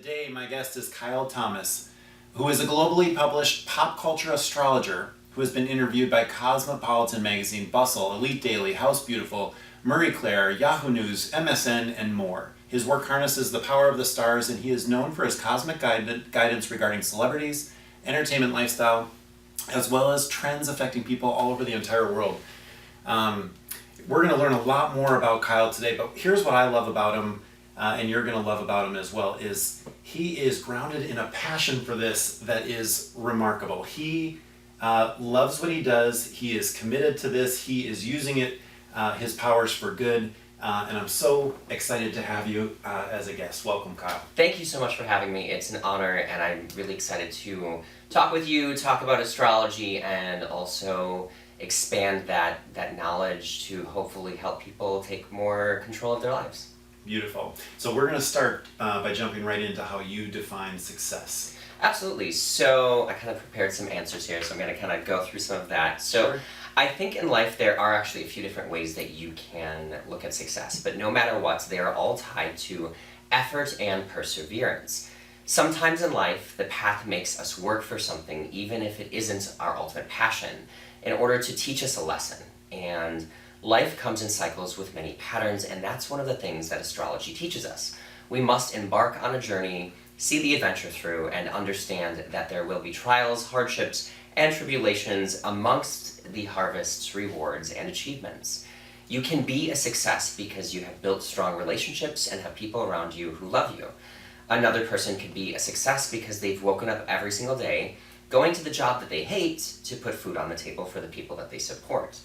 Today, my guest is Kyle Thomas, who is a globally published pop culture astrologer who has been interviewed by Cosmopolitan Magazine, Bustle, Elite Daily, House Beautiful, Marie Claire, Yahoo News, MSN, and more. His work harnesses the power of the stars, and he is known for his cosmic guidance regarding celebrities, entertainment lifestyle, as well as trends affecting people all over the entire world. We're going to learn a lot more about Kyle today, but here's what I love about him, and you're going to love about him as well, is he is grounded in a passion for this that is remarkable. He loves what he does. He is committed to this. He is using it, his powers for good. And I'm so excited to have you as a guest. Welcome, Kyle. Thank you so much for having me. It's an honor, and I'm really excited to talk with you, talk about astrology, and also expand that knowledge to hopefully help people take more control of their lives. Beautiful. So we're going to start by jumping right into how you define success. Absolutely. So I kind of prepared some answers here, so I'm going to kind of go through some of that. So sure. I think in life there are actually a few different ways that you can look at success, but no matter what, they are all tied to effort and perseverance. Sometimes in life, the path makes us work for something, even if it isn't our ultimate passion, in order to teach us a lesson. And life comes in cycles with many patterns, and that's one of the things that astrology teaches us. We must embark on a journey, see the adventure through, and understand that there will be trials, hardships, and tribulations amongst the harvest's rewards and achievements. You can be a success because you have built strong relationships and have people around you who love you. Another person could be a success because they've woken up every single day, going to the job that they hate to put food on the table for the people that they support.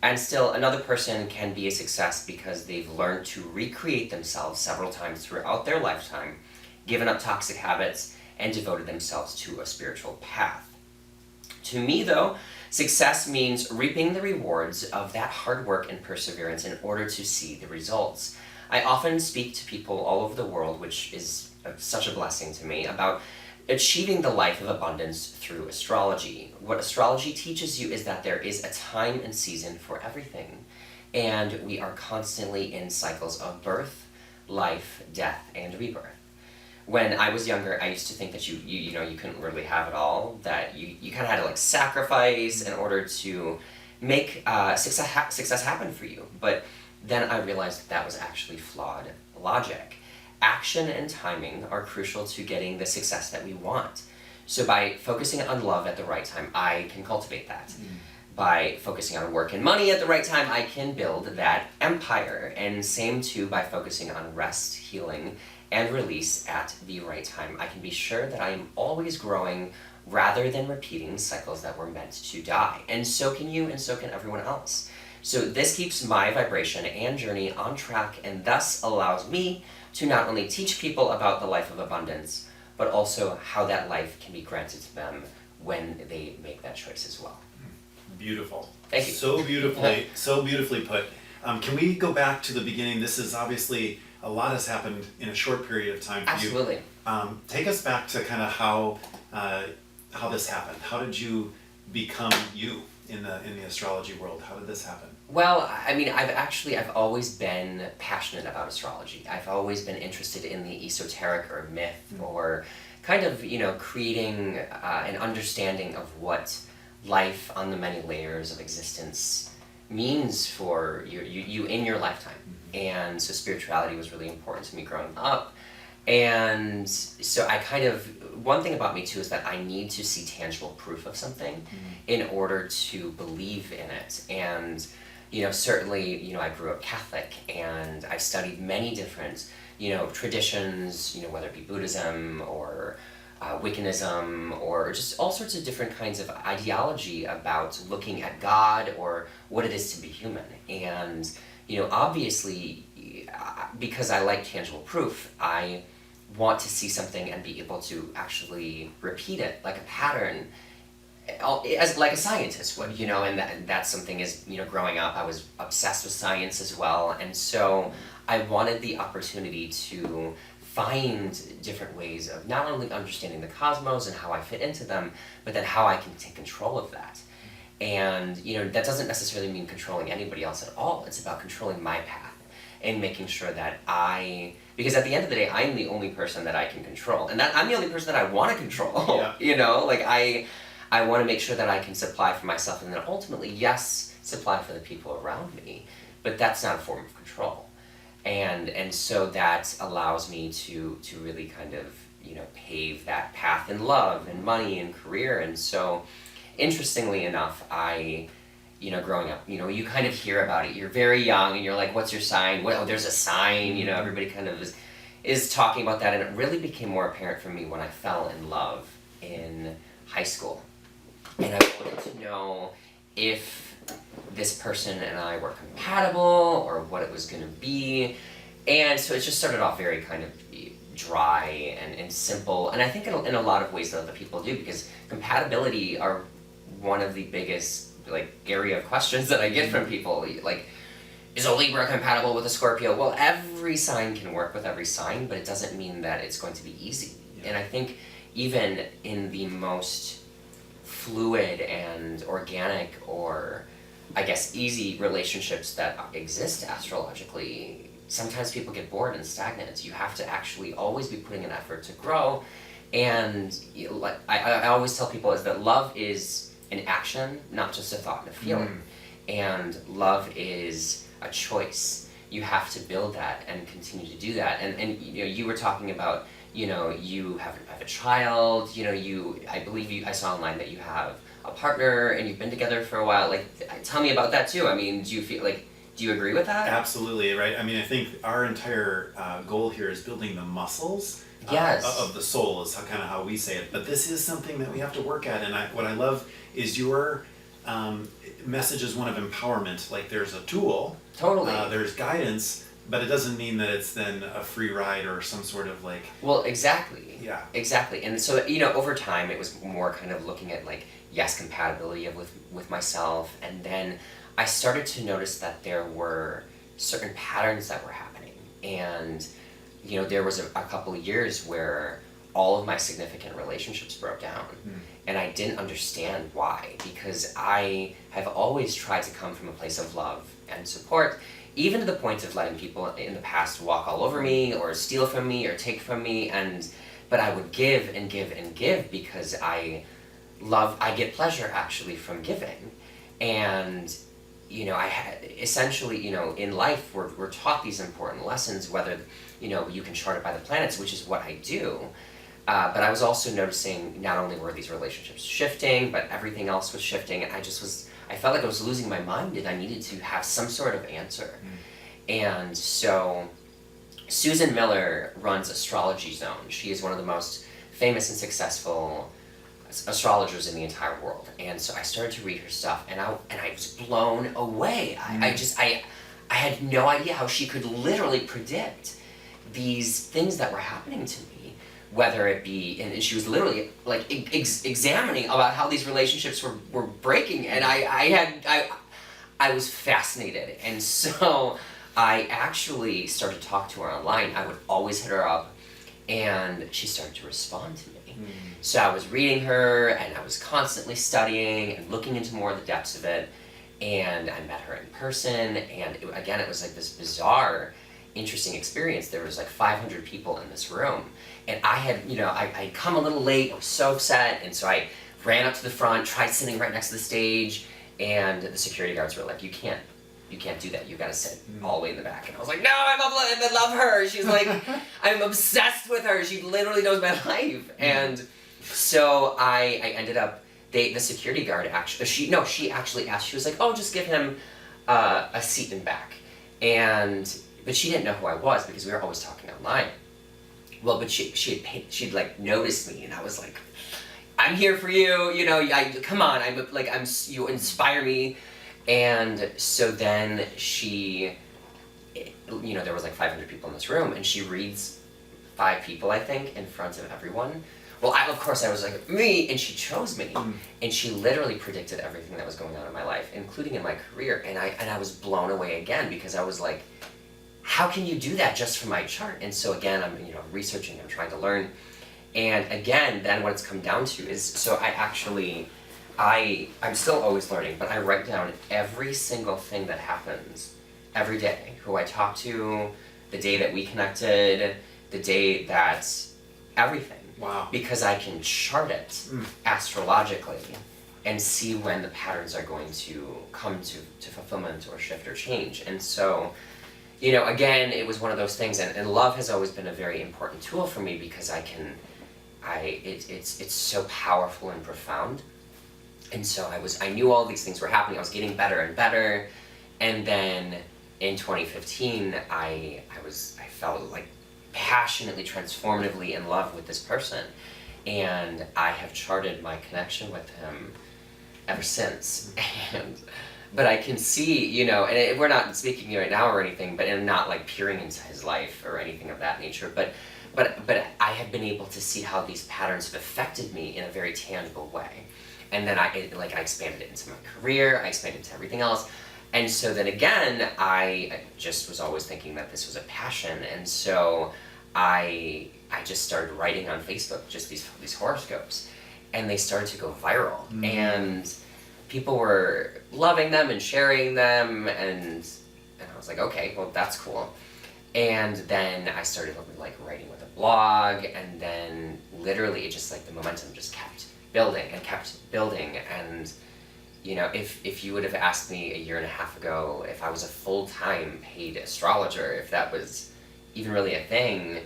And still, another person can be a success because they've learned to recreate themselves several times throughout their lifetime, given up toxic habits, and devoted themselves to a spiritual path. To me, though, success means reaping the rewards of that hard work and perseverance in order to see the results. I often speak to people all over the world, which is such a blessing to me, about achieving the life of abundance through astrology. What astrology teaches you is that there is a time and season for everything, and we are constantly in cycles of birth, life, death, and rebirth. When I was younger, I used to think that you couldn't really have it all, that you kind of had to sacrifice in order to make success happen for you. But then I realized that was actually flawed logic. Action and timing are crucial to getting the success that we want. So by focusing on love at the right time, I can cultivate that. By focusing on work and money at the right time, I can build that empire. And same too by focusing on rest, healing, and release at the right time. I can be sure that I am always growing rather than repeating cycles that were meant to die. And so can you, and so can everyone else. So this keeps my vibration and journey on track, and thus allows me to not only teach people about the life of abundance, but also how that life can be granted to them when they make that choice as well. Beautiful. Thank you. So beautifully put. Can we go back to the beginning? This is obviously, a lot has happened in a short period of time for Absolutely. you. Take us back to kind of how this happened. How did you become you in the astrology world? How did this happen? Well, I mean, I've always been passionate about astrology. I've always been interested in the esoteric or myth, or kind of, creating an understanding of what life on the many layers of existence means for you in your lifetime. And so spirituality was really important to me growing up. And so one thing about me too is that I need to see tangible proof of something in order to believe in it. And certainly, I grew up Catholic, and I studied many different, traditions, whether it be Buddhism or Wiccanism, or just all sorts of different kinds of ideology about looking at God or what it is to be human. And, obviously, because I like tangible proof, I want to see something and be able to actually repeat it like a pattern, as like a scientist would, and that's something growing up, I was obsessed with science as well, and so I wanted the opportunity to find different ways of not only understanding the cosmos and how I fit into them, but then how I can take control of that. And that doesn't necessarily mean controlling anybody else at all. It's about controlling my path. and making sure that because at the end of the day, I'm the only person that I can control, and that I'm the only person that I want to control. Yeah. You know, like I want to make sure that I can supply for myself, and then ultimately, yes, supply for the people around me, but that's not a form of control, and so that allows me to really kind of, you know, pave that path in love and money and career. And so, interestingly enough, you know, growing up, you know, you kind of hear about it. You're very young and you're like, what's your sign? Well, there's a sign, you know, everybody kind of is talking about that. And it really became more apparent for me when I fell in love in high school. And I wanted to know if this person and I were compatible or what it was going to be. And so it just started off very kind of dry and simple. And I think in a lot of ways that other people do, because compatibility are one of the biggest like area of questions that I get from people. Like, is a Libra compatible with a Scorpio? Well, every sign can work with every sign, but it doesn't mean that it's going to be easy. Yeah. And I think even in the most fluid and organic, or I guess easy relationships that exist astrologically, sometimes people get bored and stagnant. You have to actually always be putting an effort to grow. And you know, like I always tell people is that love is an action, not just a thought and a feeling. And love is a choice. You have to build that and continue to do that. And you know, you were talking about, you know, you have a child, you know, I believe I saw online that you have a partner and you've been together for a while. Like, tell me about that too. I mean, do you agree with that? Absolutely, right? I mean, I think our entire goal here is building the muscles of the soul, is kind of how we say it. But this is something that we have to work at. And what I love is your message is one of empowerment. Like, there's a tool, totally, there's guidance, but it doesn't mean that it's then a free ride or some sort of like... Well, exactly. Yeah. Exactly. And so, you know, over time it was more kind of looking at like, yes, compatibility with myself, and then I started to notice that there were certain patterns that were happening. And, you know, there was a couple of years where all of my significant relationships broke down. And I didn't understand why, because I have always tried to come from a place of love and support, even to the point of letting people in the past walk all over me or steal from me or take from me, but I would give and give and give because I get pleasure actually from giving. And you know, essentially, you know, in life we're taught these important lessons, whether, you know, you can chart it by the planets, which is what I do. But I was also noticing not only were these relationships shifting, but everything else was shifting, and I felt like I was losing my mind, and I needed to have some sort of answer. And so Susan Miller runs Astrology Zone. She is one of the most famous and successful astrologers in the entire world. And so I started to read her stuff, and I was blown away. I had no idea how she could literally predict these things that were happening to me, whether it be, and she was literally like examining about how these relationships were breaking, and I was fascinated. And so I actually started to talk to her online. I would always hit her up, and she started to respond to me. So I was reading her, and I was constantly studying and looking into more of the depths of it, and I met her in person, and it was like this bizarre, interesting experience. There was like 500 people in this room, and I had come a little late. I was so upset, and so I ran up to the front, tried sitting right next to the stage, and the security guards were like, you can't do that. You've got to sit all the way in the back. And I was like, no, I love her. She's like, I'm obsessed with her. She literally knows my life. And so I ended up, the security guard she actually asked, she was like, oh, just give him a seat in back. But she didn't know who I was because we were always talking online. Well, but she'd like noticed me, and I was like, I'm here for you. You know, come on. You inspire me. And so then she, you know, there was like 500 people in this room, and she reads 5 people, I think, in front of everyone. Well, of course I was like, me, and she chose me. And she literally predicted everything that was going on in my life, including in my career. And I was blown away again, because I was like, how can you do that just from my chart? And so again, I'm, you know, researching, I'm trying to learn. And again, then what it's come down to is, so I'm still always learning, but I write down every single thing that happens every day, who I talked to, the day that we connected, the day that everything. Wow. Because I can chart it astrologically and see when the patterns are going to come to fulfillment or shift or change. And so, again, it was one of those things, and love has always been a very important tool for me because it's so powerful and profound. And so I knew all these things were happening. I was getting better and better, and then in 2015, I felt like passionately, transformatively in love with this person, and I have charted my connection with him ever since. But I can see, and we're not speaking right now or anything, but I'm not like peering into his life or anything of that nature. But I have been able to see how these patterns have affected me in a very tangible way, and then I expanded it into my career. I expanded it to everything else. And so then again, I just was always thinking that this was a passion, and so I just started writing on Facebook just these horoscopes, and they started to go viral, and people were loving them and sharing them, and I was like, okay, well that's cool. And then I started writing with a blog, and then literally it just the momentum just kept building, and if you would have asked me a year and a half ago if I was a full-time paid astrologer, if that was even really a thing,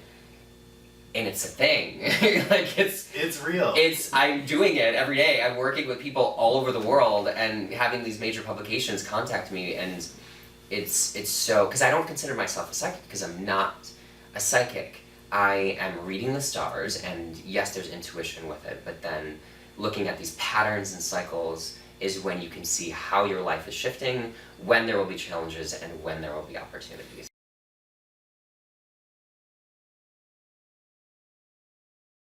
and it's a thing, it's real. I'm doing it every day. I'm working with people all over the world and having these major publications contact me, and it's so, because I don't consider myself a psychic, because I'm not a psychic. I am reading the stars, and yes, there's intuition with it, but then looking at these patterns and cycles is when you can see how your life is shifting, when there will be challenges, and when there will be opportunities.